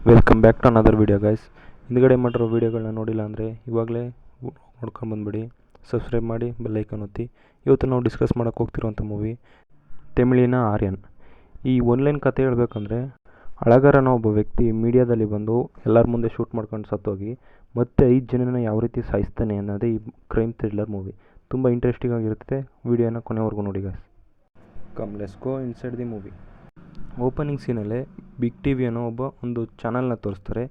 Welcome back to another video guys. ಹಿಂದ್ಗಡೆ ಮಾಡಿರೋ ವೀಡಿಯೋಗಳನ್ನ ನೋಡಿಲ್ಲ ಅಂದರೆ ಇವಾಗಲೇ ನೋಡ್ಕೊಂಡು ಬಂದುಬಿಡಿ, ಸಬ್ಸ್ಕ್ರೈಬ್ ಮಾಡಿ, ಬೆಲ್ ಐಕಾನ್ ಒತ್ತಿ. ಇವತ್ತು ನಾವು ಡಿಸ್ಕಸ್ ಮಾಡೋಕ್ಕೆ ಹೋಗ್ತಿರೋಂಥ ಮೂವಿ ತಮಿಳಿನ ಆರ್ಯನ್. ಈ ಒನ್ಲೈನ್ ಕತೆ ಹೇಳಬೇಕಂದ್ರೆ, ಅಳಗಾರ ಅನ್ನೋ ಒಬ್ಬ ವ್ಯಕ್ತಿ ಮೀಡಿಯಾದಲ್ಲಿ ಬಂದು ಎಲ್ಲರ ಮುಂದೆ ಶೂಟ್ ಮಾಡ್ಕೊಂಡು ಸತ್ತೋಗಿ ಮತ್ತೆ 5 ಜನನ ಯಾವ ರೀತಿ ಸಾಯಿಸ್ತಾನೆ ಅನ್ನೋದೇ ಈ ಕ್ರೈಮ್ ಥ್ರಿಲ್ಲರ್ ಮೂವಿ. ತುಂಬ ಇಂಟ್ರೆಸ್ಟಿಂಗ್ ಆಗಿರುತ್ತೆ. ವೀಡಿಯೋನ ಕೊನೆವರೆಗೂ ನೋಡಿ guys. Come let's go inside the movie. Opening ಸೀನಲ್ಲೇ ಬಿಗ್ ಟಿ ವಿ ಅನ್ನೋ ಒಂದು ಚಾನಲ್ನ ತೋರಿಸ್ತಾರೆ.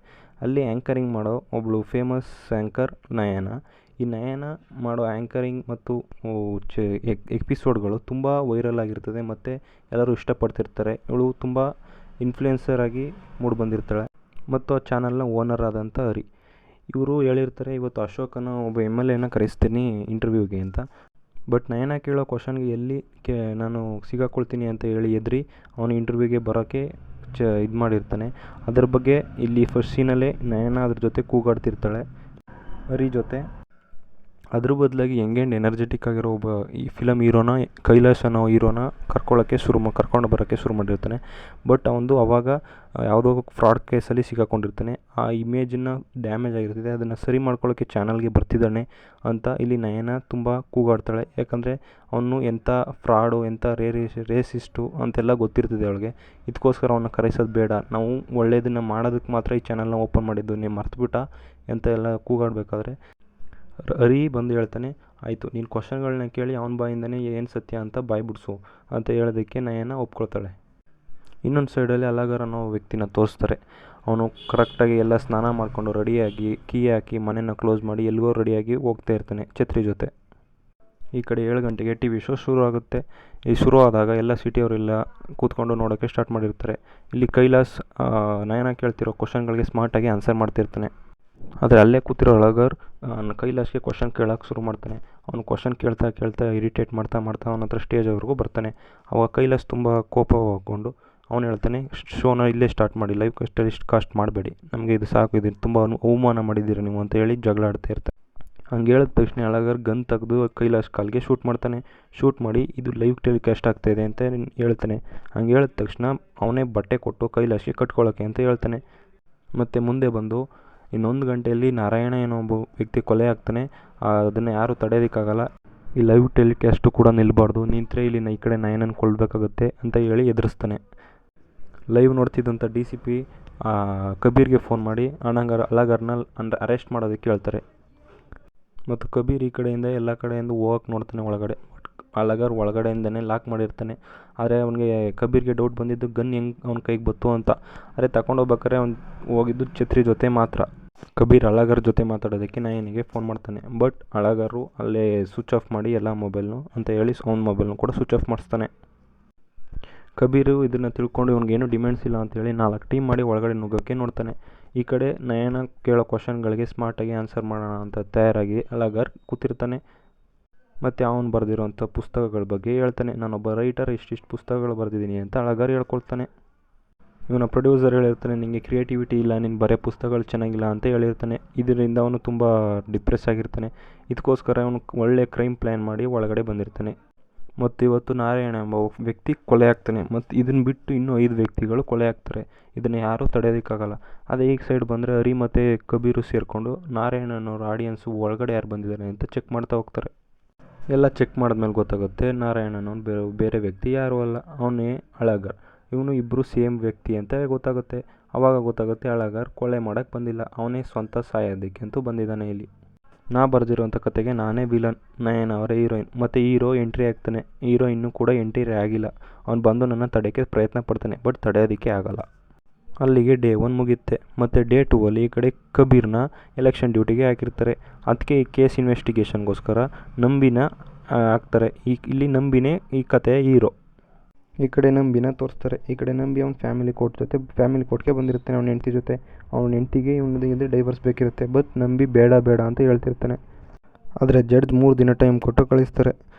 ಅಲ್ಲಿ ಆ್ಯಂಕರಿಂಗ್ ಮಾಡೋ ಒಬ್ಬಳು ಫೇಮಸ್ ಆ್ಯಂಕರ್ ನಯನ. ಈ ನಯನ ಮಾಡೋ ಆ್ಯಂಕರಿಂಗ್ ಮತ್ತು ಎಪಿಸೋಡ್ಗಳು ತುಂಬ ವೈರಲ್ ಆಗಿರ್ತದೆ ಮತ್ತು ಎಲ್ಲರೂ ಇಷ್ಟಪಡ್ತಿರ್ತಾರೆ. ಇವಳು ತುಂಬ ಇನ್ಫ್ಲುಯೆನ್ಸರ್ ಆಗಿ ಮೂಡಿಬಂದಿರ್ತಾಳೆ. ಮತ್ತು ಆ ಚಾನಲ್ನ ಓನರ್ ಆದಂಥ ಹರಿ ಇವರು ಹೇಳಿರ್ತಾರೆ, ಇವತ್ತು ಅಶೋಕನ ಒಬ್ಬ MLAನ ಕರೆಸ್ತೀನಿ ಇಂಟರ್ವ್ಯೂಗೆ ಅಂತ. ಬಟ್ ನಯನ ಕೇಳೋ ಕ್ವಶನ್ಗೆ ಎಲ್ಲಿ ನಾನು ಸಿಗಾಕೊಳ್ತೀನಿ ಅಂತ ಹೇಳಿ ಎದ್ರಿ ಅವನು ಇಂಟರ್ವ್ಯೂಗೆ ಬರೋಕ್ಕೆ ಇದು ಮಾಡಿರ್ತಾನೆ. ಅದ್ರ ಬಗ್ಗೆ ಇಲ್ಲಿ ಫಸ್ಟ್ ಸೀನಲ್ಲೇ ನಯನ ಅದ್ರ ಜೊತೆ ಕೂಗಾಡ್ತಿರ್ತಾಳೆ ಹರಿ ಜೊತೆ. ಅದ್ರ ಬದಲಾಗಿ ಯಂಗ್ ಆ್ಯಂಡ್ ಎನರ್ಜೆಟಿಕ್ ಆಗಿರೋ ಒಬ್ಬ ಈ ಫಿಲಮ್ ಹೀರೋನ ಕೈಲಾಶ್ ಅನ್ನೋ ಹೀರೋನ ಕರ್ಕೊಂಡು ಬರೋಕ್ಕೆ ಶುರು ಮಾಡಿರ್ತಾನೆ. ಬಟ್ ಅವನು ಅವಾಗ ಯಾವುದೋ ಫ್ರಾಡ್ ಕೇಸಲ್ಲಿ ಸಿಗಾಕೊಂಡಿರ್ತಾನೆ. ಆ ಇಮೇಜನ್ನು ಡ್ಯಾಮೇಜ್ ಆಗಿರ್ತದೆ, ಅದನ್ನು ಸರಿ ಮಾಡ್ಕೊಳ್ಳೋಕ್ಕೆ ಚಾನಲ್ಗೆ ಬರ್ತಿದ್ದಾನೆ ಅಂತ ಇಲ್ಲಿ ನಯನ ತುಂಬ ಕೂಗಾಡ್ತಾಳೆ. ಯಾಕಂದರೆ ಅವನು ಎಂಥ ಫ್ರಾಡು, ಎಂಥ ರೇಸಿಸ್ಟು ಅಂತೆಲ್ಲ ಗೊತ್ತಿರ್ತದೆ ಅವಳಿಗೆ. ಇದಕ್ಕೋಸ್ಕರ ಅವನ್ನ ಕರೆಸೋದು ಬೇಡ, ನಾವು ಒಳ್ಳೆಯದನ್ನು ಮಾಡೋದಕ್ಕೆ ಮಾತ್ರ ಈ ಚಾನಲ್ನ ಓಪನ್ ಮಾಡಿದ್ದು, ನೀವು ಮರ್ತುಬಿಟ್ಟ ಅಂತ ಎಲ್ಲ ಕೂಗಾಡಬೇಕಾದ್ರೆ ಹರಿ ಬಂದು ಹೇಳ್ತಾನೆ, ಆಯಿತು ನೀನು ಕ್ವಶನ್ಗಳನ್ನ ಕೇಳಿ ಅವನ ಬಾಯಿಂದನೇ ಏನು ಸತ್ಯ ಅಂತ ಬಾಯಿ ಬಿಡಿಸು ಅಂತ ಹೇಳೋದಕ್ಕೆ ನಯನ ಒಪ್ಕೊಳ್ತಾಳೆ. ಇನ್ನೊಂದು ಸೈಡಲ್ಲಿ ಅಲಗಾರ ಅನ್ನೋ ವ್ಯಕ್ತಿನ ತೋರಿಸ್ತಾರೆ. ಅವನು ಕರೆಕ್ಟಾಗಿ ಎಲ್ಲ ಸ್ನಾನ ಮಾಡಿಕೊಂಡು ರೆಡಿಯಾಗಿ ಕೀ ಹಾಕಿ ಮನೆಯನ್ನು ಕ್ಲೋಸ್ ಮಾಡಿ ಎಲ್ಲಿಗೋ ರೆಡಿಯಾಗಿ ಹೋಗ್ತಾ ಇರ್ತಾನೆ ಛತ್ರಿ ಜೊತೆ. ಈ ಕಡೆ 7 ಗಂಟೆಗೆ TV ಶೋ ಶುರು ಆಗುತ್ತೆ. ಈ ಶುರು ಆದಾಗ ಎಲ್ಲ ಸಿಟಿಯವರೆಲ್ಲ ಕೂತ್ಕೊಂಡು ನೋಡೋಕ್ಕೆ ಸ್ಟಾರ್ಟ್ ಮಾಡಿರ್ತಾರೆ. ಇಲ್ಲಿ ಕೈಲಾಸ್ ನಯನ ಕೇಳ್ತಿರೋ ಕ್ವಶನ್ಗಳಿಗೆ ಸ್ಮಾರ್ಟಾಗಿ ಆನ್ಸರ್ ಮಾಡ್ತಿರ್ತಾನೆ. ಆದರೆ ಅಲ್ಲೇ ಕೂತಿರೋ ಅಳಗಾರ್ ಕೈಲಾಶ್ಗೆ ಕ್ವಶನ್ ಕೇಳೋಕ್ಕೆ ಶುರು ಮಾಡ್ತಾನೆ. ಅವನು ಕ್ವಶನ್ ಕೇಳ್ತಾ ಇರಿಟೇಟ್ ಮಾಡ್ತಾ ಅವನ ಹತ್ರ ಸ್ಟೇಜ್ವರೆಗೂ ಬರ್ತಾನೆ. ಅವಾಗ ಕೈಲಾಶ್ ತುಂಬ ಕೋಪಗೊಂಡು ಅವನು ಹೇಳ್ತಾನೆ, ಶೋನ ಇಲ್ಲೇ ಸ್ಟಾರ್ಟ್ ಮಾಡಿ, ಲೈವ್ ಕಾಸ್ಟ್ ಮಾಡಬೇಡಿ, ನಮಗೆ ಇದು ಸಾಕು, ಇದು ತುಂಬ ಅವಮಾನ ಮಾಡಿದ್ದೀರಿ ನೀವು ಅಂತ ಹೇಳಿ ಜಗಳ ಆಡ್ತಾ ಇರ್ತಾನೆ. ಹಂಗೆ ಹೇಳಿದ ತಕ್ಷಣ ಅಳಗಾರ್ ಗನ್ ತೆಗೆದು ಕೈಲಾಶ್ ಕಾಲ್ಗೆ ಶೂಟ್ ಮಾಡ್ತಾನೆ. ಶೂಟ್ ಮಾಡಿ ಇದು ಲೈವ್ ಟೆಲಿಕಾಸ್ಟ್ ಆಗ್ತಾಯಿದೆ ಅಂತ ಹೇಳ್ತಾನೆ. ಹಂಗೆ ಹೇಳಿದ ತಕ್ಷಣ ಅವನೇ ಬಟ್ಟೆ ಕೊಟ್ಟು ಕೈಲಾಶ್ಗೆ ಕಟ್ಕೊಳ್ಳೋಕ್ಕೆ ಅಂತ ಹೇಳ್ತಾನೆ. ಮತ್ತು ಮುಂದೆ ಬಂದು 1 ಗಂಟೆಯಲ್ಲಿ ನಾರಾಯಣ ಏನೋ ಒಬ್ಬ ವ್ಯಕ್ತಿ ಕೊಲೆ ಆಗ್ತಾನೆ. ಅದನ್ನು ಯಾರೂ ತಡೆಯೋದಕ್ಕಾಗಲ್ಲ, ಈ ಲೈವ್ ಟೆಲಿಕಾಸ್ಟು ಕೂಡ ನಿಲ್ಲಬಾರ್ದು, ನಿಂತರೆ ಇಲ್ಲಿ ಈ ಕಡೆ ನಯನನ ಕೊಲ್ಲಬೇಕಾಗುತ್ತೆ ಅಂತ ಹೇಳಿ ಎದುರಿಸ್ತಾನೆ. ಲೈವ್ ನೋಡ್ತಿದ್ದಂಥ DCP ಕಬೀರ್ಗೆ ಫೋನ್ ಮಾಡಿ ಅಳಗಾರ್ನ ಅರೆಸ್ಟ್ ಮಾಡೋದಕ್ಕೆ ಹೇಳ್ತಾರೆ. ಮತ್ತು ಕಬೀರ್ ಈ ಕಡೆಯಿಂದ ಎಲ್ಲ ಕಡೆಯಿಂದ ಹೋಗಕ್ಕೆ ನೋಡ್ತಾನೆ ಒಳಗಡೆ. ಅಳಗಾರ್ ಒಳಗಡೆಯಿಂದನೇ ಲಾಕ್ ಮಾಡಿರ್ತಾನೆ. ಆದರೆ ಅವನಿಗೆ ಕಬೀರ್ಗೆ ಡೌಟ್ ಬಂದಿದ್ದು ಗನ್ ಹೆಂಗೆ ಅವ್ನ ಕೈಗೆ ಬತ್ತು ಅಂತ. ಆದರೆ ತಗೊಂಡೋಗ್ಬೇಕಾದ್ರೆ ಅವ್ನು ಹೋಗಿದ್ದು ಛತ್ರಿ ಜೊತೆ ಮಾತ್ರ. ಕಬೀರ್ ಅಳಗಾರ್ ಜೊತೆ ಮಾತಾಡೋದಕ್ಕೆ ನಯನಿಗೆ ಫೋನ್ ಮಾಡ್ತಾನೆ. ಬಟ್ ಅಳಗಾರು ಅಲ್ಲೇ ಸ್ವಿಚ್ ಆಫ್ ಮಾಡಿ ಎಲ್ಲ ಮೊಬೈಲ್ನು ಅಂತ ಹೇಳಿ ಅವ್ನ ಮೊಬೈಲ್ನು ಕೂಡ ಸ್ವಿಚ್ ಆಫ್ ಮಾಡಿಸ್ತಾನೆ. ಕಬೀರು ಇದನ್ನು ತಿಳ್ಕೊಂಡು ಇವ್ನಿಗೇನು ಡಿಮ್ಯಾಂಡ್ಸ್ ಇಲ್ಲ ಅಂತೇಳಿ 4 ಟೀಮ್ ಮಾಡಿ ಒಳಗಡೆ ನುಗ್ಗೋಕ್ಕೆ ನೋಡ್ತಾನೆ. ಈ ಕಡೆ ನಯನ ಕೇಳೋ ಕ್ವಶನ್ಗಳಿಗೆ ಸ್ಮಾರ್ಟಾಗಿ ಆನ್ಸರ್ ಮಾಡೋಣ ಅಂತ ತಯಾರಾಗಿ ಅಳಗಾರ್ ಕೂತಿರ್ತಾನೆ. ಮತ್ತು ಅವನು ಬರೆದಿರೋಂಥ ಪುಸ್ತಕಗಳ ಬಗ್ಗೆ ಹೇಳ್ತಾನೆ. ನಾನೊಬ್ಬ ರೈಟರ್, ಇಷ್ಟಿಷ್ಟು ಪುಸ್ತಕಗಳು ಬರೆದಿದ್ದೀನಿ ಅಂತ ಅಳಗಾರ್ ಹೇಳ್ಕೊಳ್ತಾನೆ. ಇವನ ಪ್ರೊಡ್ಯೂಸರ್ ಹೇಳಿರ್ತಾನೆ, ನಿಮಗೆ ಕ್ರಿಯೇಟಿವಿಟಿ ಇಲ್ಲ, ನೀನು ಬರೀ ಪುಸ್ತಕಗಳು ಚೆನ್ನಾಗಿಲ್ಲ ಅಂತ ಹೇಳಿರ್ತಾನೆ. ಇದರಿಂದ ಅವನು ತುಂಬ ಡಿಪ್ರೆಸ್ ಆಗಿರ್ತಾನೆ. ಇದಕ್ಕೋಸ್ಕರ ಅವನು ಒಳ್ಳೆ ಕ್ರೈಮ್ ಪ್ಲ್ಯಾನ್ ಮಾಡಿ ಒಳಗಡೆ ಬಂದಿರ್ತಾನೆ. ಮತ್ತು ಇವತ್ತು ನಾರಾಯಣ ಎಂಬ ವ್ಯಕ್ತಿ ಕೊಲೆ ಆಗ್ತಾನೆ. ಮತ್ತು ಇದನ್ನು ಬಿಟ್ಟು ಇನ್ನೂ 5 ವ್ಯಕ್ತಿಗಳು ಕೊಲೆ ಆಗ್ತಾರೆ. ಇದನ್ನು ಯಾರೂ ತಡೆಯೋದಕ್ಕಾಗಲ್ಲ. ಅದೇ ಈ ಸೈಡ್ ಬಂದರೆ ಹರಿ ಮತ್ತು ಕಬೀರು ಸೇರಿಕೊಂಡು ನಾರಾಯಣನವ್ರ ಆಡಿಯನ್ಸು ಒಳಗಡೆ ಯಾರು ಬಂದಿದ್ದಾರೆ ಅಂತ ಚೆಕ್ ಮಾಡ್ತಾ ಹೋಗ್ತಾರೆ. ಎಲ್ಲ ಚೆಕ್ ಮಾಡಿದ್ಮೇಲೆ ಗೊತ್ತಾಗುತ್ತೆ ನಾರಾಯಣನವ್ನು ಬೇರೆ ವ್ಯಕ್ತಿ ಯಾರೂ ಅಲ್ಲ, ಅವನೇ ಅಳಗಾರ್. ಇವನು ಇಬ್ಬರು ಸೇಮ್ ವ್ಯಕ್ತಿ ಅಂತ ಗೊತ್ತಾಗುತ್ತೆ. ಆವಾಗ ಗೊತ್ತಾಗುತ್ತೆ ಅಳಗಾರ್ ಕೊಲೆ ಮಾಡೋಕ್ಕೆ ಬಂದಿಲ್ಲ, ಅವನೇ ಸ್ವಂತ ಸಾಯೋದಕ್ಕೆ ಅಂತೂ ಬಂದಿದ್ದಾನೆ. ಇಲ್ಲಿ ನಾ ಬರೆದಿರೋಂಥ ಕತೆಗೆ ನಾನೇ ವಿಲನ್, ನಯನ ಅವರೇ ಹೀರೋಯಿನ್. ಮತ್ತು ಹೀರೋ ಎಂಟ್ರಿ ಆಗ್ತಾನೆ. ಹೀರೋ ಇನ್ನೂ ಕೂಡ ಎಂಟ್ರಿ ಆಗಿಲ್ಲ. ಅವ್ನು ಬಂದು ನನ್ನ ತಡೆಯೋಕ್ಕೆ ಪ್ರಯತ್ನ ಪಡ್ತಾನೆ, ಬಟ್ ತಡೆಯೋದಕ್ಕೆ ಆಗಲ್ಲ. ಅಲ್ಲಿಗೆ ಡೇ 1 ಮುಗಿಯುತ್ತೆ. ಮತ್ತು ಡೇ 2ಅಲ್ಲಿ ಈ ಕಡೆ ಕಬೀರ್ನ ಎಲೆಕ್ಷನ್ ಡ್ಯೂಟಿಗೆ ಹಾಕಿರ್ತಾರೆ. ಅದಕ್ಕೆ ಈ ಕೇಸ್ ಇನ್ವೆಸ್ಟಿಗೇಷನ್ಗೋಸ್ಕರ ನಂಬಿನ ಹಾಕ್ತಾರೆ. ಇಲ್ಲಿ ನಂಬಿನೇ ಈ ಕತೆಯ ಹೀರೋ. ಈ ಕಡೆ ನಂಬಿನ ತೋರಿಸ್ತಾರೆ. ಈ ಕಡೆ ನಂಬಿ ಅವ್ನ ಫ್ಯಾಮಿಲಿ ಕೋರ್ಟ್ಗೆ ಬಂದಿರ್ತಾನೆ ಅವ್ನ ಹೆಂಡತಿ ಜೊತೆ. ಅವ್ನ ಹೆಂಡತಿಗೆ ಇವನಿಗೆ ಡೈವರ್ಸ್ ಬೇಕಿರುತ್ತೆ. ಬಟ್ ನಂಬಿ ಬೇಡ ಅಂತ ಹೇಳ್ತಿರ್ತಾನೆ. ಆದರೆ ಜಡ್ಜ್ 3 ದಿನ ಟೈಮ್ ಕೊಟ್ಟು ಕಳಿಸ್ತಾರೆ.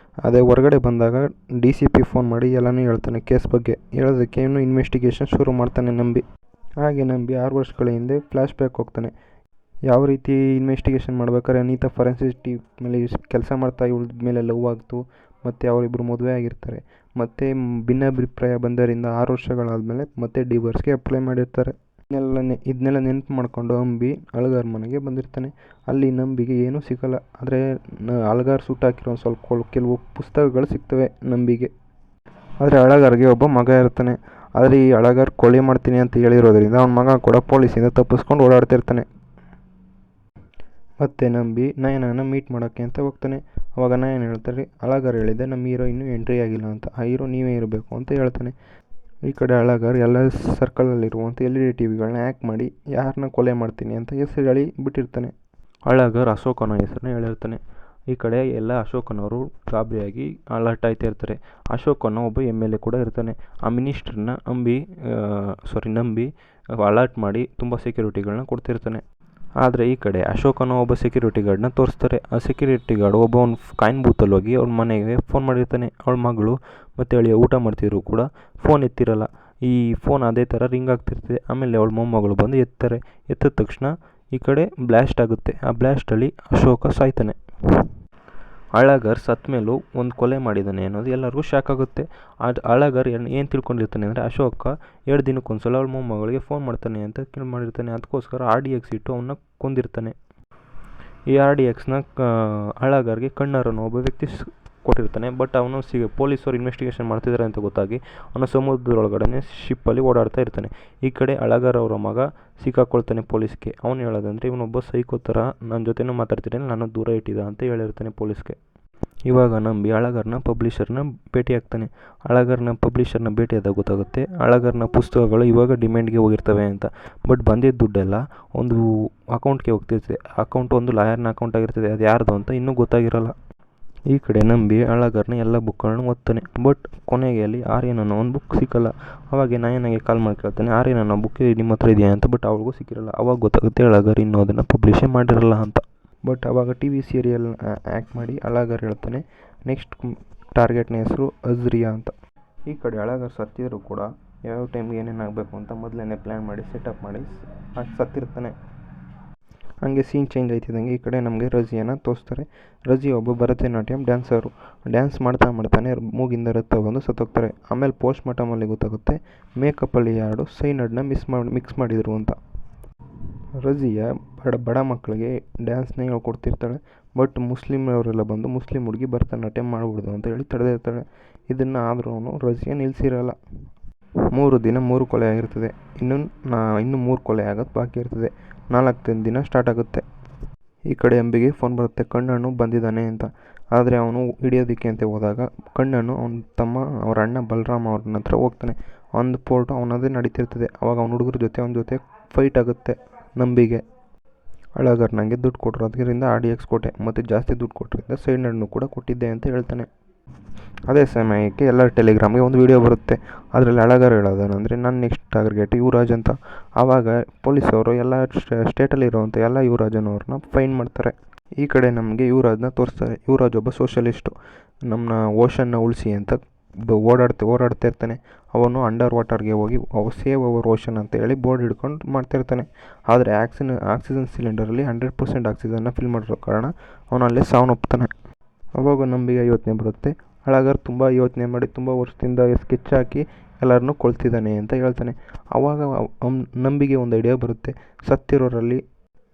ಅದೇ ಹೊರಗಡೆ ಬಂದಾಗ DCP ಫೋನ್ ಮಾಡಿ ಎಲ್ಲನೂ ಹೇಳ್ತಾನೆ ಕೇಸ್ ಬಗ್ಗೆ. ಹೇಳೋದಕ್ಕೆ ಇವನು ಇನ್ವೆಸ್ಟಿಗೇಷನ್ ಶುರು ಮಾಡ್ತಾನೆ ನಂಬಿ. ಹಾಗೆ ನಂಬಿ 6 ವರ್ಷಗಳ ಹಿಂದೆ ಫ್ಲ್ಯಾಶ್ ಬ್ಯಾಕ್ ಹೋಗ್ತಾನೆ. ಯಾವ ರೀತಿ ಇನ್ವೆಸ್ಟಿಗೇಷನ್ ಮಾಡ್ಬೇಕಾದ್ರೆ ಅನಿತಾ ಫಾರೆನ್ಸಿಕ್ ಟೀಮ್ ಮೇಲೆ ಕೆಲಸ ಮಾಡ್ತಾ ಇವಳ ಮೇಲೆ ಲವ್ ಆಗ್ತು. ಮತ್ತು ಅವರಿಬ್ಬರು ಮದುವೆ ಆಗಿರ್ತಾರೆ. ಮತ್ತು ಭಿನ್ನಾಭಿಪ್ರಾಯ ಬಂದರಿಂದ 6 ವರ್ಷಗಳಾದಮೇಲೆ ಮತ್ತೆ ಡಿವೋರ್ಸ್ಗೆ ಅಪ್ಲೈ ಮಾಡಿರ್ತಾರೆ. ಇದನ್ನೆಲ್ಲ ನೆನಪು ಮಾಡಿಕೊಂಡು ಅಂಬಿ ಅಳಗಾರ ಮನೆಗೆ ಬಂದಿರ್ತಾನೆ. ಅಲ್ಲಿ ನಂಬಿಗೆ ಏನೂ ಸಿಗಲ್ಲ. ಆದರೆ ಅಳಗಾರ ಸುಟ್ಟಾಕಿರೋ ಸ್ವಲ್ಪ ಕೆಲವು ಪುಸ್ತಕಗಳು ಸಿಗ್ತವೆ ನಂಬಿಗೆ. ಆದರೆ ಅಳಗಾರ್ಗೆ ಒಬ್ಬ ಮಗ ಇರ್ತಾನೆ. ಆದರೆ ಈ ಅಳಗಾರ್ ಕೊಲೆ ಮಾಡ್ತೀನಿ ಅಂತ ಹೇಳಿರೋದ್ರಿಂದ ಅವನ ಮಗ ಕೂಡ ಪೊಲೀಸಿಂದ ತಪ್ಪಿಸ್ಕೊಂಡು ಓಡಾಡ್ತಿರ್ತಾನೆ. ಮತ್ತೆ ನಂಬಿ ನಯನನ ಮೀಟ್ ಮಾಡೋಕ್ಕೆ ಅಂತ ಹೋಗ್ತಾನೆ. ಅವಾಗ ನಯನ ಹೇಳ್ತಾರೆ, ಅಳಗಾರ್ ಹೇಳಿದೆ ನಮ್ಮ ಹೀರೋ ಇನ್ನೂ ಎಂಟ್ರಿ ಆಗಿಲ್ಲ ಅಂತ, ಆ ಹೀರೋ ನೀವೇ ಇರಬೇಕು ಅಂತ ಹೇಳ್ತಾನೆ. ಈ ಕಡೆ ಅಳಗಾರ್ ಎಲ್ಲ ಸರ್ಕಲಲ್ಲಿರುವಂಥ LED TVಗಳನ್ನ ಹ್ಯಾಕ್ ಮಾಡಿ ಯಾರನ್ನ ಕೊಲೆ ಮಾಡ್ತೀನಿ ಅಂತ ಹೆಸರು ಹೇಳಿ ಬಿಟ್ಟಿರ್ತಾನೆ. ಅಳಗಾರ್ ಅಶೋಕನ ಹೆಸರನ್ನ ಹೇಳಿರ್ತಾನೆ. ಈ ಕಡೆ ಎಲ್ಲ ಅಶೋಕನವರು ಗಾಬರಿಯಾಗಿ ಅಲರ್ಟ್ ಆಯ್ತಾ ಇರ್ತಾರೆ. ಅಶೋಕನ ಒಬ್ಬ MLA ಕೂಡ ಇರ್ತಾನೆ. ಆ ಮಿನಿಸ್ಟ್ರನ್ನ ನಂಬಿ ಅಲರ್ಟ್ ಮಾಡಿ ತುಂಬ ಸೆಕ್ಯೂರಿಟಿಗಳನ್ನ ಕೊಡ್ತಿರ್ತಾನೆ. ಆದರೆ ಈ ಕಡೆ ಅಶೋಕನ ಒಬ್ಬ ಸೆಕ್ಯೂರಿಟಿ ಗಾರ್ಡ್ನ ತೋರಿಸ್ತಾರೆ. ಆ ಸೆಕ್ಯೂರಿಟಿ ಗಾರ್ಡ್ ಒಬ್ಬ ಕಾಯಿನ್ ಬೂತಲ್ಲಿ ಹೋಗಿ ಅವ್ರ ಮನೆಗೆ ಫೋನ್ ಮಾಡಿರ್ತಾನೆ. ಅವಳ ಮಗಳು ಮತ್ತು ಅಳಿಯ ಊಟ ಮಾಡ್ತಿದ್ರು ಕೂಡ ಫೋನ್ ಎತ್ತಿರಲ್ಲ. ಈ ಫೋನ್ ಅದೇ ಥರ ರಿಂಗ್ ಆಗ್ತಿರ್ತದೆ. ಆಮೇಲೆ ಅವಳ ಮೊಮ್ಮಗಳು ಬಂದು ಎತ್ತಾರೆ. ಎತ್ತಿದ ತಕ್ಷಣ ಈ ಕಡೆ ಬ್ಲಾಸ್ಟ್ ಆಗುತ್ತೆ. ಆ ಬ್ಲಾಸ್ಟಲ್ಲಿ ಅಶೋಕ ಸಾಯ್ತಾನೆ. ಅಳಗಾರ್ ಸತ್ತ ಮೇಲೂ ಒಂದು ಕೊಲೆ ಮಾಡಿದ್ದಾನೆ ಅನ್ನೋದು ಎಲ್ಲರಿಗೂ ಶಾಕ್ ಆಗುತ್ತೆ. ಅಳಗಾರ್ ಏನು ತಿಳ್ಕೊಂಡಿರ್ತಾನೆ ಅಂದರೆ ಅಶೋಕ 2 ದಿನಕ್ಕೊಂದ್ಸಲ ಅವಳ ಮೊಮ್ಮಗಳಿಗೆ ಫೋನ್ ಮಾಡ್ತಾನೆ ಅಂತ ಮಾಡಿರ್ತಾನೆ. ಅದಕ್ಕೋಸ್ಕರ RDX ಇಟ್ಟು ಅವನ್ನ ಕೊಂದಿರ್ತಾನೆ. ಈ RDXನ ಅಳಗಾರ್ಗೆ ಕಣ್ಣಾರನ್ನು ಒಬ್ಬ ವ್ಯಕ್ತಿ ಕೊಟ್ಟಿರ್ತಾನೆ. ಬಟ್ ಅವನು ಪೊಲೀಸರು ಇನ್ವೆಸ್ಟಿಗೇಷನ್ ಮಾಡ್ತಿದ್ದಾರೆ ಅಂತ ಗೊತ್ತಾಗಿ ಅವನು ಸಮುದ್ರದೊಳಗಡೆ ಶಿಪ್ಪಲ್ಲಿ ಓಡಾಡ್ತಾ ಇರ್ತಾನೆ. ಈ ಕಡೆ ಅಳಗಾರ್ ಅವರ ಮಗ ಸಿಕ್ಕಾಕೊಳ್ತಾನೆ ಪೊಲೀಸ್ಗೆ. ಅವನು ಹೇಳೋದಂದರೆ ಇವನೊಬ್ಬ ಸೈಕೋ ಥರ ನನ್ನ ಜೊತೆನೂ ಮಾತಾಡ್ತಿದ್ದಾನೆ, ನಾನು ದೂರ ಇಟ್ಟಿದ್ದ ಅಂತ ಹೇಳಿರ್ತಾನೆ ಪೊಲೀಸ್ಗೆ. ಇವಾಗ ನಂಬಿ ಅಳಗಾರ್ನ ಪಬ್ಲಿಷರ್ನ ಭೇಟಿ ಆಗ್ತಾನೆ. ಅಳಗಾರ್ನ ಪಬ್ಲಿಷರ್ನ ಭೇಟಿಯಾದಾಗ ಗೊತ್ತಾಗುತ್ತೆ ಅಳಗಾರ್ನ ಪುಸ್ತಕಗಳು ಇವಾಗ ಡಿಮ್ಯಾಂಡ್ಗೆ ಹೋಗಿರ್ತವೆ ಅಂತ. ಬಟ್ ಬಂದಿದ್ದ ದುಡ್ಡೆಲ್ಲ ಒಂದು ಅಕೌಂಟ್ಗೆ ಹೋಗ್ತಿರ್ತದೆ. ಅಕೌಂಟ್ ಒಂದು ಲಾಯರ್ನ ಅಕೌಂಟ್ ಆಗಿರ್ತದೆ. ಅದು ಯಾರ್ದು ಅಂತ ಇನ್ನೂ ಗೊತ್ತಾಗಿರಲ್ಲ. ಈ ಕಡೆ ನಂಬಿ ಅಳಗಾರ್ನ ಎಲ್ಲ ಬುಕ್ಗಳನ್ನು ಓದ್ತಾನೆ. ಬಟ್ ಕೊನೆಗೆ ಅಲ್ಲಿ ಆರ್ಯನ್ ಅನ್ನೋ ಒಂದು ಬುಕ್ ಸಿಕ್ಕಲ್ಲ. ಅವಾಗ ನಯನಿಗೆ ಕಾಲ್ ಮಾಡಿ ಕೇಳ್ತಾನೆ, ಆರ್ಯನ್ ಅನ್ನೋ ಬುಕ್ ನಿಮ್ಮ ಹತ್ರ ಇದೆಯಾ ಅಂತ. ಬಟ್ ಅವ್ಳಿಗೂ ಸಿಕ್ಕಿರಲ್ಲ. ಅವಾಗ ಗೊತ್ತಾಗುತ್ತೆ ಅಳಗಾರ್ ಇನ್ನೂ ಅದನ್ನು ಪಬ್ಲಿಷೇ ಮಾಡಿರಲ್ಲ ಅಂತ. ಬಟ್ ಅವಾಗ TV ಸೀರಿಯಲ್ ಆ್ಯಕ್ಟ್ ಮಾಡಿ ಅಳಗಾರ್ ಹೇಳ್ತಾನೆ ನೆಕ್ಸ್ಟ್ ಟಾರ್ಗೆಟ್ನ ಹೆಸರು ಅಜ್ರಿಯಾ ಅಂತ. ಈ ಕಡೆ ಅಳಗಾರ್ ಸತ್ತಿದ್ರು ಕೂಡ ಯಾವ್ಯಾವ ಟೈಮ್ಗೆ ಏನೇನಾಗಬೇಕು ಅಂತ ಮೊದಲೇ ಪ್ಲ್ಯಾನ್ ಮಾಡಿ ಸೆಟಪ್ ಮಾಡಿ ಸತ್ತಿರ್ತಾನೆ. ಹಂಗೆ ಸೀನ್ ಚೇಂಜ್ ಆಯ್ತಿದ್ದಂಗೆ ಈ ಕಡೆ ನಮಗೆ ರಜಿಯಾನ ತೋರಿಸ್ತಾರೆ. ರಜಿಯಾ ಒಬ್ಬ ಭರತನಾಟ್ಯಂ ಡ್ಯಾನ್ಸರು. ಡ್ಯಾನ್ಸ್ ಮಾಡ್ತಾನೆ ಮೂಗಿಂದ ರಕ್ತ ಬಂದು ಸತ್ತೋಗ್ತಾರೆ. ಆಮೇಲೆ ಪೋಸ್ಟ್ ಮಾರ್ಟಮಲ್ಲಿ ಗೊತ್ತಾಗುತ್ತೆ ಮೇಕಪ್ಪಲ್ಲಿ ಯಾರು ಸೈನಡ್ನ ಮಿಕ್ಸ್ ಮಾಡಿದರು ಅಂತ. ರಜಿಯಾ ಬಡ ಮಕ್ಕಳಿಗೆ ಡ್ಯಾನ್ಸ್ನ ಹೇಳ್ಕೊಡ್ತಿರ್ತಾಳೆ. ಬಟ್ ಮುಸ್ಲಿಮವರೆಲ್ಲ ಬಂದು ಮುಸ್ಲಿಂ ಹುಡುಗಿ ಭರತನಾಟ್ಯಂ ಮಾಡ್ಬಿಡ್ದು ಅಂತ ಹೇಳಿ ತಡೆದಿರ್ತಾಳೆ. ಇದನ್ನು ಆದರೂ ರಜಿಯಾ ನಿಲ್ಲಿಸಿರಲ್ಲ. 3 ದಿನ 3 ಕೊಲೆ ಆಗಿರ್ತದೆ. ಇನ್ನೂ 3 ಕೊಲೆ ಆಗೋದು ಬಾಕಿ ಇರ್ತದೆ. 4ನೇ ದಿನ ಸ್ಟಾರ್ಟ್ ಆಗುತ್ತೆ. ಈ ಕಡೆ ಅಂಬಿಗೆ ಫೋನ್ ಬರುತ್ತೆ, ಕಣ್ಣಣ್ಣು ಬಂದಿದ್ದಾನೆ ಅಂತ. ಆದರೆ ಅವನು ಹಿಡಿಯೋದಕ್ಕೆ ಅಂತ ಹೋದಾಗ ಕಣ್ಣಣ್ಣು ಅವನ ತಮ್ಮ ಅವ್ರ ಅಣ್ಣ ಬಲರಾಮ್ ಅವ್ರನ್ನ ಹತ್ರ ಹೋಗ್ತಾನೆ. ಒಂದು ಪೋರ್ಟು ಅವನದೇ ನಡೀತಿರ್ತದೆ. ಅವಾಗ ಅವ್ನ ಹುಡುಗರ ಅವನ ಜೊತೆ ಫೈಟ್ ಆಗುತ್ತೆ ನಂಬಿಗೆ. ಅಳಗಾರ್ ನನಗೆ ದುಡ್ಡು ಕೊಟ್ಟರು, ಅದರಿಂದ RDX ಕೊಟ್ಟೆ, ಮತ್ತು ಜಾಸ್ತಿ ದುಡ್ಡು ಕೊಟ್ಟರಿಂದ ಸೈನಡ್ನು ಕೂಡ ಕೊಟ್ಟಿದ್ದೆ ಅಂತ ಹೇಳ್ತಾನೆ. ಅದೇ ಸಮಯಕ್ಕೆ ಎಲ್ಲರ ಟೆಲಿಗ್ರಾಮ್ಗೆ ಒಂದು ವಿಡಿಯೋ ಬರುತ್ತೆ. ಅದರಲ್ಲಿ ಅಳಗಾರ್ ಹೇಳೋದೇನೆಂದರೆ ನನ್ನ ನೆಕ್ಸ್ಟ್ ಟಾರ್ಗೆಟ್ ಯುವರಾಜ್ ಅಂತ. ಆವಾಗ ಪೊಲೀಸವರು ಎಲ್ಲ ಸ್ಟೇಟಲ್ಲಿರುವಂಥ ಎಲ್ಲ ಯುವರಾಜನವ್ರನ್ನ ಫೈನ್ ಮಾಡ್ತಾರೆ. ಈ ಕಡೆ ನಮಗೆ ಯುವರಾಜ್ನ ತೋರಿಸ್ತಾರೆ. ಯುವರಾಜ್ ಒಬ್ಬ ಸೋಷಲಿಸ್ಟು. ನಮ್ಮನ್ನ ಓಷನ್ನ ಉಳಿಸಿ ಅಂತ ಓಡಾಡ್ತಾ ಇರ್ತಾನೆ. ಅವನು ಅಂಡರ್ ವಾಟರ್ಗೆ ಹೋಗಿ ಸೇವ್ ಅವರ್ ಓಷನ್ ಅಂತ ಹೇಳಿ ಬೋರ್ಡ್ ಹಿಡ್ಕೊಂಡು ಮಾಡ್ತಿರ್ತಾನೆ. ಆದರೆ ಆಕ್ಸಿಜನ್ ಸಿಲಿಂಡರಲ್ಲಿ 100% ಆಕ್ಸಿಜನ್ನ ಫಿಲ್ ಮಾಡಿರೋ ಕಾರಣ ಅವನು ಅಲ್ಲೇ ಸಾವನ್ನಪ್ತಾನೆ. ಅವಾಗ ನಂಬಿಗೆ ಯೋಚನೆ ಬರುತ್ತೆ, ಅಳಗಾರ್ ತುಂಬ ಯೋಚನೆ ಮಾಡಿ ತುಂಬ ವರ್ಷದಿಂದ ಸ್ಕೆಚ್ ಹಾಕಿ ಎಲ್ಲರನ್ನೂ ಕೊಳ್ತಿದ್ದಾನೆ ಅಂತ ಹೇಳ್ತಾನೆ. ಆವಾಗ ನಂಬಿಗೆ ಒಂದು ಐಡಿಯಾ ಬರುತ್ತೆ. ಸತ್ತಿರೋರಲ್ಲಿ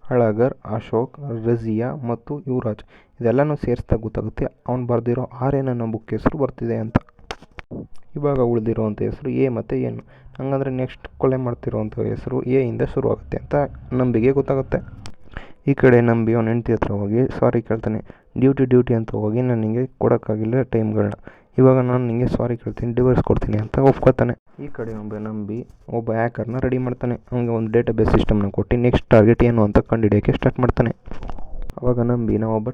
ಅಳಗಾರ್, ಅಶೋಕ್, ರಜಿಯಾ ಮತ್ತು ಯುವರಾಜ್ ಇದೆಲ್ಲನೂ ಸೇರಿಸ್ದಾಗ ಗೊತ್ತಾಗುತ್ತೆ ಅವ್ನು ಬರೆದಿರೋ ಆರ್ಯನ್ ಅನ್ನೋ ಬುಕ್ ಹೆಸರು ಬರ್ತಿದೆ ಅಂತ. ಇವಾಗ ಉಳಿದಿರೋವಂಥ ಹೆಸರು A ಮತ್ತು N. ಹಂಗಂದರೆ ನೆಕ್ಸ್ಟ್ ಕೊಲೆ ಮಾಡ್ತಿರೋವಂಥ ಹೆಸರು A ಇಂದ ಶುರುವಾಗುತ್ತೆ ಅಂತ ನಂಬಿಗೆ ಗೊತ್ತಾಗುತ್ತೆ. ಈ ಕಡೆ ನಂಬಿ ಅವನ ಹೆಂಡತಿ ಹತ್ರ ಹೋಗಿ ಸಾರಿ ಕೇಳ್ತಾನೆ. ಡ್ಯೂಟಿ ಅಂತ ಹೋಗಿ ನನಗೆ ಕೊಡೋಕ್ಕಾಗಿಲ್ಲ ಟೈಮ್ಗಳನ್ನ, ಇವಾಗ ನಾನು ನಿಮಗೆ ಸಾರಿ ಕೇಳ್ತೀನಿ, ಡಿವೋರ್ಸ್ ಕೊಡ್ತೀನಿ ಅಂತ ಒಪ್ಕೋತಾನೆ. ಈ ಕಡೆ ನಂಬಿ ಒಬ್ಬ ಹ್ಯಾಕರ್ನ ರೆಡಿ ಮಾಡ್ತಾನೆ. ಅವನಿಗೆ ಒಂದು ಡೇಟಾಬೇಸ್ ಸಿಸ್ಟಮ್ನ ಕೊಟ್ಟು ನೆಕ್ಸ್ಟ್ ಟಾರ್ಗೆಟ್ ಏನು ಅಂತ ಕಂಡುಹಿಡಿಯೋಕ್ಕೆ ಸ್ಟಾರ್ಟ್ ಮಾಡ್ತಾನೆ. ಅವಾಗ ನಂಬಿನ ಒಬ್ಬ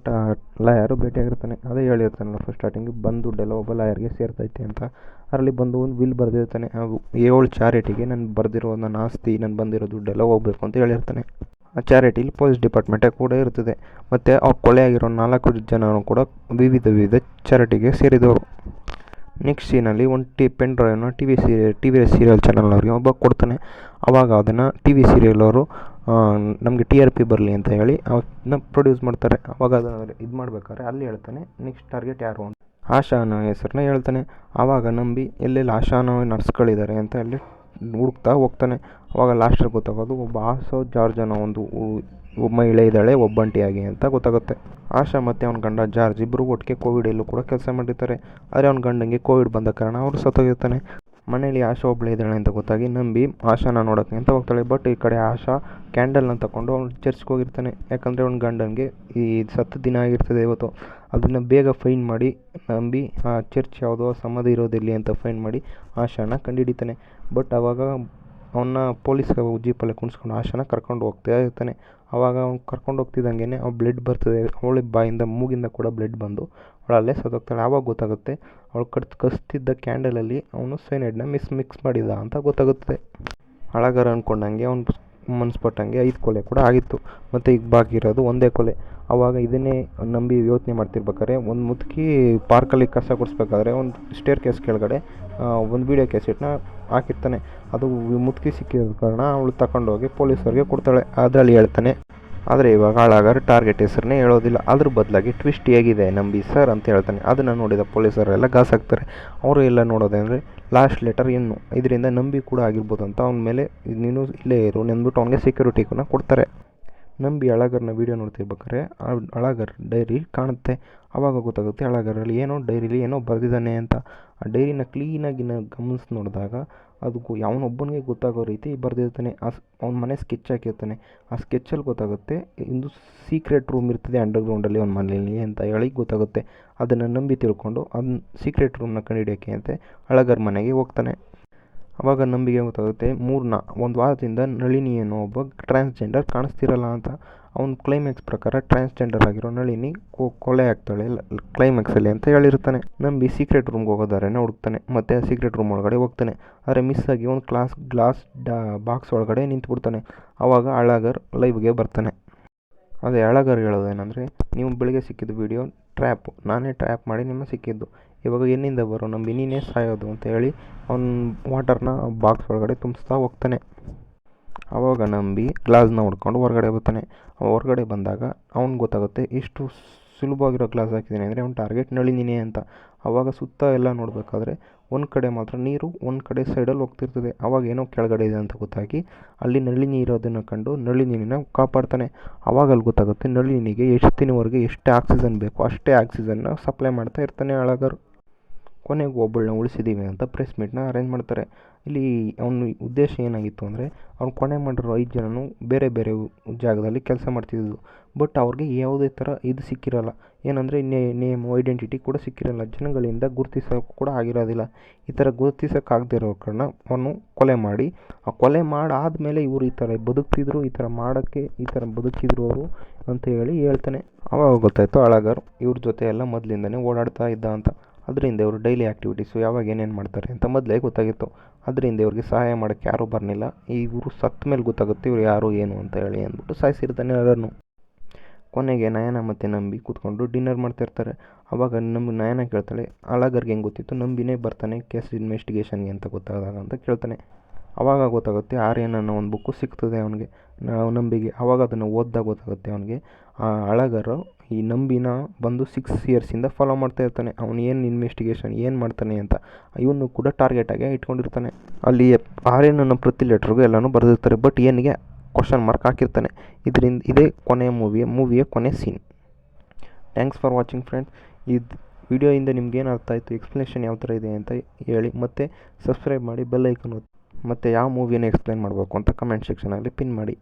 ಲಾಯರು ಭೇಟಿಯಾಗಿರ್ತಾನೆ. ಅದೇ ಹೇಳಿರ್ತಾನಲ್ಲ ಫಸ್ಟ್ ಸ್ಟಾರ್ಟಿಂಗ್ ಬಂದು ದುಡ್ಡೆಲ್ಲ ಒಬ್ಬ ಲಾಯರ್ಗೆ ಸೇರ್ತೈತೆ ಅಂತ. ಅದರಲ್ಲಿ ಬಂದು ಒಂದು ವಿಲ್ ಬರೆದಿರ್ತಾನೆ. 7 ಚಾರಿಟಿಗೆ ನಾನು ಬರೆದಿರೋ ನನ್ನ ಆಸ್ತಿ, ನಾನು ಬಂದಿರೋ ದುಡ್ಡೆಲ್ಲ ಹೋಗಬೇಕು ಅಂತ ಹೇಳಿರ್ತಾನೆ. ಆ ಚಾರಿಟಿಲಿ ಪೊಲೀಸ್ ಡಿಪಾರ್ಟ್ಮೆಂಟೇ ಕೂಡ ಇರ್ತದೆ. ಮತ್ತು ಅವ್ರು ಕೊಲೆ ಆಗಿರೋ 4 ಜನರು ಕೂಡ ವಿವಿಧ ಚಾರಿಟಿಗೆ ಸೇರಿದವರು. ನೆಕ್ಸ್ಟ್ ಸೀನಲ್ಲಿ ಒಂದು ಪೆನ್ ಡ್ರೈವ್ನ ಟಿ ವಿ ಸೀರಿಯಲ್ ಚಾನಲ್ನವ್ರಿಗೆ ಒಬ್ಬ ಕೊಡ್ತಾನೆ. ಆವಾಗ ಅದನ್ನು TV ಸೀರಿಯಲ್ ಅವರು ನಮಗೆ TRP ಬರಲಿ ಅಂತ ಹೇಳಿ ಅವನ್ನ ಪ್ರೊಡ್ಯೂಸ್ ಮಾಡ್ತಾರೆ. ಆವಾಗ ಅದನ್ನು ಇದು ಮಾಡ್ಬೇಕಾದ್ರೆ ಅಲ್ಲಿ ಹೇಳ್ತಾನೆ ನೆಕ್ಸ್ಟ್ ಟಾರ್ಗೆಟ್ ಯಾರು ಅಂತ. ಆಶಾ ಅನ್ನೋ ಹೆಸರನ್ನ ಹೇಳ್ತಾನೆ. ಆವಾಗ ನಂಬಿ ಎಲ್ಲೆಲ್ಲಿ ಆಶಾ ಅನ್ನೋ ನರ್ಸ್ಗಳಿದ್ದಾರೆ ಅಂತ ಅಲ್ಲಿ ಹುಡುಕ್ತಾ ಹೋಗ್ತಾನೆ. ಅವಾಗ ಲಾಸ್ಟಲ್ಲಿ ಗೊತ್ತಾಗೋದು ಒಬ್ಬ ಆಸೋ ಜಾರ್ಜ್ ಅನ್ನೋ ಒಂದು ಮಹಿಳೆ ಇದ್ದಾಳೆ ಒಬ್ಬಂಟಿಯಾಗಿ ಅಂತ ಗೊತ್ತಾಗುತ್ತೆ. ಆಶಾ ಮತ್ತು ಅವ್ನ ಗಂಡ ಜಾರ್ಜ್ ಇಬ್ಬರು ಒಟ್ಟಿಗೆ ಕೋವಿಡಲ್ಲೂ ಕೂಡ ಕೆಲಸ ಮಾಡಿರ್ತಾರೆ. ಆದರೆ ಅವ್ನ ಗಂಡಂಗೆ ಕೋವಿಡ್ ಬಂದ ಕಾರಣ ಅವರು ಸತ್ತೋಗಿರ್ತಾನೆ. ಮನೇಲಿ ಆಶಾ ಒಬ್ಬಳೇ ಇದ್ದಾಳೆ ಅಂತ ಗೊತ್ತಾಗಿ ನಂಬಿ ಆಶಾನ ನೋಡೋಕ್ಕೆ ಅಂತ ಹೋಗ್ತಾಳೆ. ಬಟ್ ಈ ಕಡೆ ಆಶಾ ಕ್ಯಾಂಡಲ್ನ ತಗೊಂಡು ಅವ್ನು ಚರ್ಚ್ಗೆ ಹೋಗಿರ್ತಾನೆ. ಯಾಕಂದರೆ ಅವ್ನ ಗಂಡನಿಗೆ ಈ ಸತ್ತ ದಿನ ಆಗಿರ್ತದೆ ಇವತ್ತು, ಅದನ್ನು ಬೇಗ ಫೈನ್ ಮಾಡಿ ನಂಬಿ ಆ ಚರ್ಚ್ ಯಾವುದೋ ಸಮಾಧಿ ಇರೋದಿಲ್ಲ ಅಂತ ಫೈನ್ ಮಾಡಿ ಆಶಾನ ಕಂಡುಹಿಡಿತಾನೆ. ಬಟ್ ಆವಾಗ ಅವನ್ನ ಪೊಲೀಸ್ ಜೀಪಲ್ಲೇ ಕುಣಿಸ್ಕೊಂಡು ಆಶಾನ ಕರ್ಕೊಂಡು ಹೋಗ್ತಾ ಇರ್ತಾನೆ. ಆವಾಗ ಅವ್ನು ಕರ್ಕೊಂಡು ಹೋಗ್ತಿದ್ದಂಗೆ ಅವ್ಳು ಬ್ಲಡ್ ಬರ್ತದೆ, ಅವಳ ಬಾಯಿಂದ ಮೂಗಿಂದ ಕೂಡ ಬ್ಲಡ್ ಬಂದು ಅವಳಲ್ಲೇ ಸತ್ತೋಗ್ತಾಳೆ. ಆವಾಗ ಗೊತ್ತಾಗುತ್ತೆ ಅವಳು ಕಸ್ತಿದ್ದ ಕ್ಯಾಂಡಲಲ್ಲಿ ಅವನು ಸೈನೈಡ್ನ ಮಿಕ್ಸ್ ಮಾಡಿದ ಅಂತ ಗೊತ್ತಾಗುತ್ತೆ. ಅಳಗಾರ ಅಂದ್ಕೊಂಡಂಗೆ ಅವ್ನು ಮನಸ್ಸು ಪಟ್ಟಂಗೆ 5 ಕೊಲೆ ಕೂಡ ಆಗಿತ್ತು, ಮತ್ತು ಈಗ ಬಾಕಿ ಇರೋದು ಒಂದೇ ಕೊಲೆ. ಆವಾಗ ಇದನ್ನೇ ನಂಬಿ ಯೋಚನೆ ಮಾಡ್ತಿರ್ಬೇಕಾದ್ರೆ ಒಂದು ಮುದುಕಿ ಪಾರ್ಕಲ್ಲಿ ಕಸ ಗುಡಿಸ್ಬೇಕಾದ್ರೆ ಒಂದು ಸ್ಟೇರ್ ಕೇಸ್ ಕೆಳಗಡೆ ಒಂದು ವೀಡಿಯೋ ಕ್ಯಾಸೆಟ್ನ ಹಾಕಿರ್ತಾನೆ. ಅದು ಮುದುಕಿ ಸಿಕ್ಕಿದ ಕಾರಣ ಅವಳು ತಗೊಂಡೋಗಿ ಪೊಲೀಸರಿಗೆ ಕೊಡ್ತಾಳೆ. ಅದರಲ್ಲಿ ಹೇಳ್ತಾನೆ. ಆದರೆ ಇವಾಗ ಅಳಗಾರ ಟಾರ್ಗೆಟ್ ಹೆಸರನ್ನೇ ಹೇಳೋದಿಲ್ಲ, ಅದ್ರ ಬದಲಾಗಿ ಟ್ವಿಸ್ಟ್ ಹೇಗಿದೆ ನಂಬಿ ಸರ್ ಅಂತ ಹೇಳ್ತಾನೆ. ಅದನ್ನು ನೋಡಿದ ಪೊಲೀಸರೆಲ್ಲ ಗಾಸಾಗ್ತಾರೆ. ಅವರು ಎಲ್ಲ ನೋಡೋದಂದರೆ ಲಾಸ್ಟ್ ಲೆಟರ್ ಏನು, ಇದರಿಂದ ನಂಬಿ ಕೂಡ ಆಗಿರ್ಬೋದು ಅಂತ ಅವನ ಮೇಲೆ ನೀನು ಇಲ್ಲೇ ಇರು ನೆಂದ್ಬಿಟ್ಟು ಅವನಿಗೆ ಸೆಕ್ಯೂರಿಟಿನ ಕೊಡ್ತಾರೆ. ನಂಬಿ ಅಳಗರ್ನ ವೀಡಿಯೋ ನೋಡ್ತಿರ್ಬೇಕಾದ್ರೆ ಅಳಗರ್ ಡೈರಿ ಕಾಣುತ್ತೆ. ಆವಾಗ ಗೊತ್ತಾಗುತ್ತೆ ಅಳಗರಲ್ಲಿ ಡೈರಿಲಿ ಏನೋ ಬರೆದಿದ್ದಾನೆ ಅಂತ. ಆ ಡೈರಿನ ಕ್ಲೀನಾಗಿ ಗಮನಿಸಿ ನೋಡಿದಾಗ ಅದು ಯಾವನೊಬ್ಬನಿಗೆ ಗೊತ್ತಾಗೋ ರೀತಿ ಬರೆದಿರ್ತಾನೆ. ಅವ್ನ ಮನೆ ಸ್ಕೆಚ್ ಹಾಕಿರ್ತಾನೆ. ಆ ಸ್ಕೆಚ್ಚಲ್ಲಿ ಗೊತ್ತಾಗುತ್ತೆ ಒಂದು ಸೀಕ್ರೆಟ್ ರೂಮ್ ಇರ್ತದೆ ಅಂಡರ್ಗ್ರೌಂಡಲ್ಲಿ ಅವ್ನ ಮನೇಲಿ ಅಂತ ಹೇಳಿ ಗೊತ್ತಾಗುತ್ತೆ. ಅದನ್ನು ನಂಬಿ ತಿಳ್ಕೊಂಡು ಅದನ್ನ ಸೀಕ್ರೆಟ್ ರೂಮ್ನ ಕಂಡುಹಿಡಿಯೋಕ್ಕೆ ಅಂತ ಅಳಗರ್ ಮನೆಗೆ ಹೋಗ್ತಾನೆ. ಆವಾಗ ನಂಬಿಗೆ ಗೊತ್ತಾಗುತ್ತೆ ಒಂದು ವಾರದಿಂದ ನಳಿನಿ ಅನ್ನೋ ಒಬ್ಬ ಟ್ರಾನ್ಸ್ಜೆಂಡರ್ ಕಾಣಿಸ್ತಿರಲ್ಲ ಅಂತ. ಅವ್ನ ಕ್ಲೈಮ್ಯಾಕ್ಸ್ ಪ್ರಕಾರ ಟ್ರಾನ್ಸ್ಜೆಂಡರ್ ಆಗಿರೋ ನಳಿನಿ ಕೊಲೆ ಆಗ್ತಾಳೆ ಕ್ಲೈಮ್ಯಾಕ್ಸಲ್ಲಿ ಅಂತ ಹೇಳಿರ್ತಾನೆ. ನಂಬಿ ಸೀಕ್ರೆಟ್ ರೂಮ್ಗೆ ಹೋಗೋದಾರೇನೆ ಹುಡುಕ್ತಾನೆ, ಮತ್ತು ಆ ಸೀಕ್ರೆಟ್ ರೂಮ್ ಒಳಗಡೆ ಹೋಗ್ತಾನೆ. ಆದರೆ ಮಿಸ್ ಆಗಿ ಒಂದು ಗ್ಲಾಸ್ ಬಾಕ್ಸ್ ಒಳಗಡೆ ನಿಂತ್ಬಿಡ್ತಾನೆ. ಆವಾಗ ಅಳಗರ್ ಲೈವ್ಗೆ ಬರ್ತಾನೆ. ಅದೇ ಅಳಗರ್ ಹೇಳೋದೇನೆಂದರೆ, ನೀವು ಬೆಳಿಗ್ಗೆ ಸಿಕ್ಕಿದ್ದು ವೀಡಿಯೋ ಟ್ರ್ಯಾಪು, ನಾನೇ ಟ್ರ್ಯಾಪ್ ಮಾಡಿ ನಿಮ್ಮ ಸಿಕ್ಕಿದ್ದು, ಇವಾಗ ಎನ್ನಿಂದ ಬರೋ ನಂಬಿ ನೀನೇ ಸಾಯೋದು ಅಂತ ಹೇಳಿ ಅವ್ನ ವಾಟರ್ನ ಬಾಕ್ಸ್ ಒಳಗಡೆ ತುಂಬಿಸ್ತಾ ಹೋಗ್ತಾನೆ. ಆವಾಗ ನಂಬಿ ಗ್ಲಾಸ್ನ ಹೊಡ್ಕೊಂಡು ಹೊರಗಡೆ ಬರ್ತಾನೆ. ಹೊರಗಡೆ ಬಂದಾಗ ಅವ್ನಿಗೆ ಗೊತ್ತಾಗುತ್ತೆ ಎಷ್ಟು ಸುಲಭವಾಗಿರೋ ಗ್ಲಾಸ್ ಹಾಕಿದ್ದೀನಿ ಅಂದರೆ ಅವ್ನ ಟಾರ್ಗೆಟ್ ನಳಿನಿನೇ ಅಂತ. ಆವಾಗ ಸುತ್ತ ಎಲ್ಲ ನೋಡಬೇಕಾದ್ರೆ ಒಂದು ಕಡೆ ಮಾತ್ರ ನೀರು, ಒಂದು ಕಡೆ ಸೈಡಲ್ಲಿ ಹೋಗ್ತಿರ್ತದೆ. ಆವಾಗ ಏನೋ ಕೆಳಗಡೆ ಇದೆ ಅಂತ ಗೊತ್ತಾಗಿ ಅಲ್ಲಿ ನಳಿನಿ ಇರೋದನ್ನು ಕಂಡು ನಳಿನಿನ ಕಾಪಾಡ್ತಾನೆ. ಆವಾಗ ಅಲ್ಲಿ ಗೊತ್ತಾಗುತ್ತೆ ನಳಿನಿಗೆ ದಿನವರೆಗೆ ಎಷ್ಟು ಆಕ್ಸಿಜನ್ ಬೇಕು ಅಷ್ಟೇ ಆಕ್ಸಿಜನ್ನ ಸಪ್ಲೈ ಮಾಡ್ತಾ ಇರ್ತಾನೆ ಅಳಗರ್. ಕೊನೆಗೂ ಒಬ್ಬಳನ್ನ ಉಳಿಸಿದ್ದೀವಿ ಅಂತ ಪ್ರೆಸ್ ಮೀಟ್ನ ಅರೇಂಜ್ ಮಾಡ್ತಾರೆ. ಇಲ್ಲಿ ಅವನ ಉದ್ದೇಶ ಏನಾಗಿತ್ತು ಅಂದರೆ ಅವ್ನು ಕೊನೆ ಮಾಡಿರೋ 5 ಜನನು ಬೇರೆ ಬೇರೆ ಜಾಗದಲ್ಲಿ ಕೆಲಸ ಮಾಡ್ತಿದ್ದು. ಬಟ್ ಅವ್ರಿಗೆ ಯಾವುದೇ ಥರ ಇದು ಸಿಕ್ಕಿರಲ್ಲ, ಏನಂದರೆ ನೇಮು ಐಡೆಂಟಿಟಿ ಕೂಡ ಸಿಕ್ಕಿರಲ್ಲ, ಜನಗಳಿಂದ ಗುರುತಿಸೋಕೆ ಕೂಡ ಆಗಿರೋದಿಲ್ಲ. ಈ ಥರ ಗುರುತಿಸೋಕ್ಕಾಗದಿರೋ ಕಾರಣ ಅವನು ಕೊಲೆ ಮಾಡಿ, ಆ ಕೊಲೆ ಮಾಡಾದಮೇಲೆ ಇವರು ಈ ಥರ ಬದುಕ್ತಿದ್ರು, ಈ ಥರ ಬದುಕಿದ್ರು ಅವರು ಅಂತ ಹೇಳ್ತಾನೆ. ಆವಾಗ ಗೊತ್ತಾಯಿತು ಅಳಗರ್ ಇವ್ರ ಜೊತೆ ಎಲ್ಲ ಮೊದಲಿಂದನೇ ಓಡಾಡ್ತಾ ಇದ್ದ ಅಂತ. ಅದರಿಂದ ಇವರು ಡೈಲಿ ಆ್ಯಕ್ಟಿವಿಟೀಸು ಯಾವಾಗ ಏನೇನು ಮಾಡ್ತಾರೆ ಅಂತ ಮೊದಲೇ ಗೊತ್ತಾಗಿತ್ತು. ಅದರಿಂದ ಇವ್ರಿಗೆ ಸಹಾಯ ಮಾಡೋಕ್ಕೆ ಯಾರೂ ಬರಲಿಲ್ಲ. ಇವರು ಸತ್ತ ಮೇಲೆ ಗೊತ್ತಾಗುತ್ತೆ ಇವ್ರು ಯಾರು ಏನು ಅಂತ ಹೇಳಿ ಅಂದ್ಬಿಟ್ಟು ಸಾಯಿಸಿರ್ತಾನೆ ಎಲ್ಲರನ್ನು. ಕೊನೆಗೆ ನಯನ ಮತ್ತು ನಂಬಿ ಕೂತ್ಕೊಂಡು ಡಿನ್ನರ್ ಮಾಡ್ತಿರ್ತಾರೆ. ಆವಾಗ ನಯನ ಕೇಳ್ತಾಳೆ ಅಳಗರ್ಗೆ ಹೆಂಗೆ ಗೊತ್ತಿತ್ತು ನಂಬಿನೇ ಬರ್ತಾನೆ ಕೇಸ್ ಇನ್ವೆಸ್ಟಿಗೇಷನ್ಗೆ ಅಂತ ಗೊತ್ತಾದಾಗ ಅಂತ ಕೇಳ್ತಾನೆ. ಆವಾಗ ಗೊತ್ತಾಗುತ್ತೆ ಆರ್ಯನ್ ಅನ್ನೋ ಒಂದು ಬುಕ್ಕು ಸಿಗ್ತದೆ ಅವನಿಗೆ ನಂಬಿಗೆ. ಆವಾಗ ಅದನ್ನು ಓದಿದಾಗ ಗೊತ್ತಾಗುತ್ತೆ ಅವನಿಗೆ ಅಳಗರು ಈ ನಂಬಿನ ಬಂದು 6 ಇಯರ್ಸಿಂದ ಫಾಲೋ ಮಾಡ್ತಾ ಇರ್ತಾನೆ. ಅವನು ಏನು ಇನ್ವೆಸ್ಟಿಗೇಷನ್ ಏನು ಮಾಡ್ತಾನೆ ಅಂತ ಇವನು ಕೂಡ ಟಾರ್ಗೆಟಾಗಿ ಇಟ್ಕೊಂಡಿರ್ತಾನೆ. ಅಲ್ಲಿ ಆರ್ಯನ್ ಅನ್ನೋ ಪ್ರತಿ ಲೆಟ್ರಿಗೂ ಎಲ್ಲನೂ ಬರೆದಿರ್ತಾರೆ. ಬಟ್ ಏನಿಗೆ ಕ್ವಶನ್ ಮಾರ್ಕ್ ಹಾಕಿರ್ತಾನೆ. ಇದೇ ಕೊನೆಯ ಮೂವಿಯ ಕೊನೆ scene. Thanks for watching friends. ಇದು ವಿಡಿಯೋಯಿಂದ ನಿಮ್ಗೇನು ಅರ್ಥ ಆಯಿತು, ಎಕ್ಸ್ಪ್ಲನೇಷನ್ ಯಾವ ಥರ ಇದೆ ಅಂತ ಹೇಳಿ, ಮತ್ತು ಸಬ್ಸ್ಕ್ರೈಬ್ ಮಾಡಿ, ಬೆಲ್ ಐಕನ್ ಒತ್ತಿ, ಮತ್ತು ಯಾವ ಮೂವಿಯನ್ನು ಎಕ್ಸ್ಪ್ಲೇನ್ ಮಾಡಬೇಕು ಅಂತ ಕಮೆಂಟ್ ಸೆಕ್ಷನಲ್ಲಿ ಪಿನ್ ಮಾಡಿ.